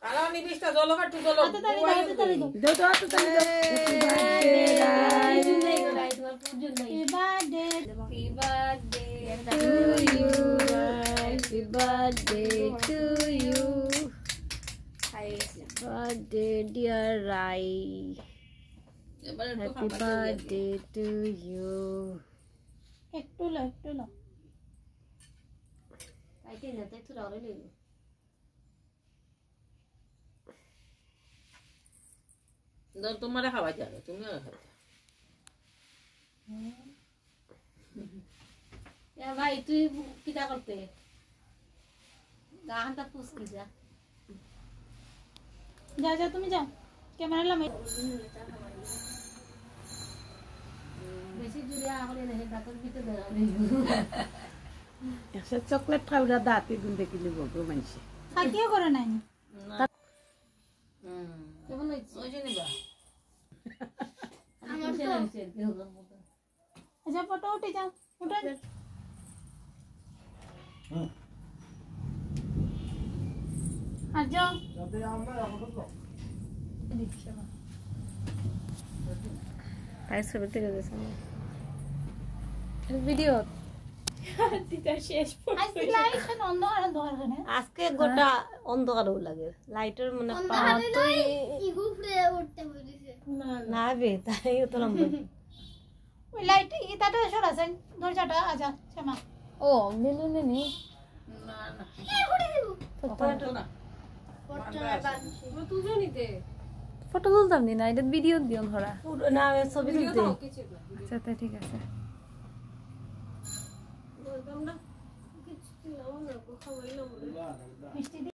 আলাও নিবিষ্টা জলো কাটু জলো তাড়াতাড়ি দাও দাও তো Happy birthday to you. Happy birthday dear Rai. Happy birthday to you. একটু লো Kaite na te thura ole le. দর তোমারে খাওয়া যাবে তুমিও খাও Ya bhai tu kita korte. Gahan ta pus ki ja. যা তুমি যাও ক্যামেরা লাগাই বেশি দূরে আগলে নেই দাঁতের ভিতরে ধরে একটা চকলেট খাওয়া দাঁতে গুন দেখিলি বগো মানছে খাইতেও করে নাই কেমন হয়েছে ওই যে নিবা আমার তো হয়েছে দেহগর মতো আচ্ছা ফটো উঠে যাও উঠেন আর যাও তাই ছবি থেকে গেছে ভিডিও আজকে লাইট অন্ধকার কেন আজকে গোটা অন্ধকার লাগে লাইটের মানে না বে তাই তো লম্বা ওই লাইট ইটাটা সরাছেন দরজাটা আচ্ছা শ্যামা ও মেনু নেনি না না ফটো না ফটো তুলতাম নি না এটা ভিডিও দিও ধরা না ছবি তুলতে আচ্ছা তাই ঠিক আছে মিষ্টি